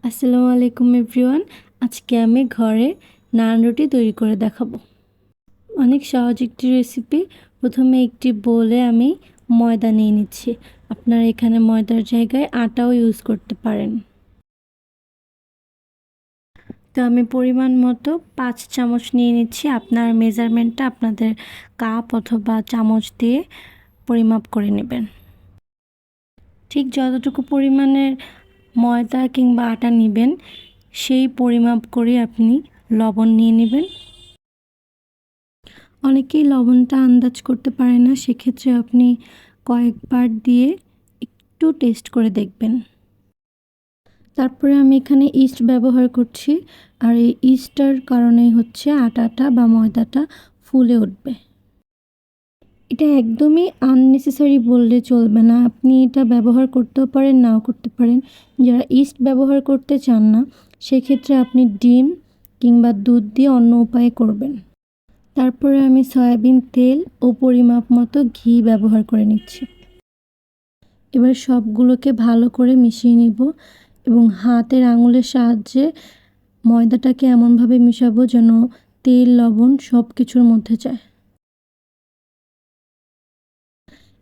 আসসালামু আলাইকুম এভরিওয়ান। আজকে আমি ঘরে নান রুটি তৈরি করে দেখাবো। অনেক সহজ একটি রেসিপি। প্রথমে একটি বোলে আমি ময়দা নিয়ে নিচ্ছি। আপনারা এখানে ময়দার জায়গায় আটাও ইউজ করতে পারেন। তো আমি পরিমাণ মতো 5 চামচ নিয়ে নিচ্ছি। আপনার মেজারমেন্টটা আপনাদের কাপ অথবা চামচ দিয়ে পরিমাপ করে নেবেন। ঠিক যতটুকু পরিমাণের ময়দা কিংবা আটা নেবেন সেই পরিমাপ করে আপনি লবণ নিয়ে নেবেন। অনেকেই লবণটা আন্দাজ করতে পারে না, সেক্ষেত্রে আপনি কয়েকবার দিয়ে একটু টেস্ট করে দেখবেন। তারপরে আমি এখানে ইস্ট ব্যবহার করছি, আর এই ইস্টটার কারণেই হচ্ছে আটাটা বা ময়দাটা ফুলে উঠবে। এটা একদমই আননেসেসারি বললে চলবে না। আপনি এটা ব্যবহার করতেও পারেন, নাও করতে পারেন। যারা ইস্ট ব্যবহার করতে চান না সেক্ষেত্রে আপনি ডিম কিংবা দুধ দিয়ে অন্য উপায়ে করবেন। তারপরে আমি সয়াবিন তেল ও পরিমাপ মতো ঘি ব্যবহার করে নিচ্ছি। এবার সবগুলোকে ভালো করে মিশিয়ে নিব এবং হাতের আঙুলের সাহায্যে ময়দাটাকে এমনভাবে মিশাবো যেন তেল লবণ সব কিছুর মধ্যে যায়।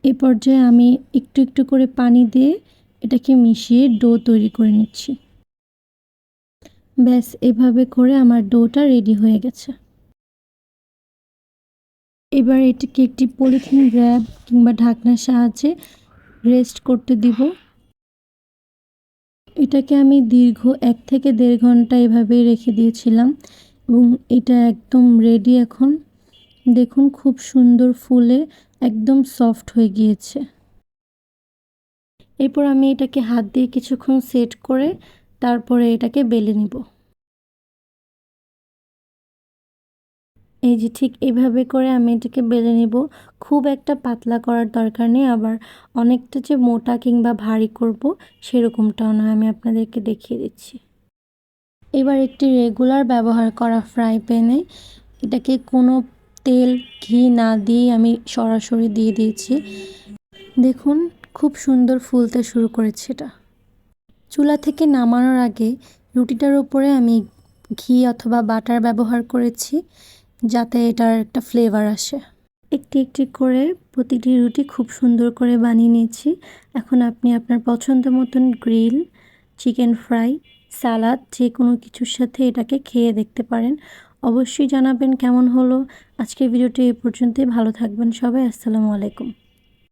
এ পর্যায়ে আমি একটু একটু করে পানি দিয়ে এটাকে মিশিয়ে ডো তৈরি করে নিচ্ছি। ব্যাস, এভাবে করে আমার ডোটা রেডি হয়ে গেছে। এবার এটাকে একটি পলিথিন র্যাপ কিংবা ঢাকনার সাহায্যে রেস্ট করতে দিব। এটাকে আমি দীর্ঘ 1 থেকে 1.5 ঘন্টা এভাবেই রেখে দিয়েছিলাম এবং এটা একদম রেডি এখন। দেখুন খুব সুন্দর ফুলে একদম সফট হয়ে গিয়েছে। এরপর আমি এটাকে হাত দিয়ে কিছুক্ষণ সেট করে তারপরে এটাকে বেলে নিব। এই যে ঠিক এভাবে করে আমি এটাকে বেলে নিব। খুব একটা পাতলা করার দরকার নেই, আবার অনেকটা যে মোটা কিংবা ভারী করব সেরকমটাও নয়। আমি আপনাদেরকে দেখিয়ে দিচ্ছি। এবার একটি রেগুলার ব্যবহার করা ফ্রাই প্যানে এটাকে কোনো তেল ঘি না দিয়ে আমি সরাসরি দিয়ে দিয়েছি। দেখুন খুব সুন্দর ফুলতে শুরু করেছে এটা। চুলা থেকে নামানোর আগে রুটিটার উপরে আমি ঘি অথবা বাটার ব্যবহার করেছি যাতে এটার একটা ফ্লেভার আসে। একটি একটি করে প্রতিটি রুটি খুব সুন্দর করে বানিয়ে নিয়েছি। এখন আপনি আপনার পছন্দ মতন গ্রিল, চিকেন ফ্রাই, সালাদ যে কোনো কিছুর সাথে এটাকে খেয়ে দেখতে পারেন। অবশ্যই জানাবেন কেমন হলো। আজকের ভিডিওটি এই পর্যন্তই। ভালো থাকবেন সবাই। আসসালামু আলাইকুম।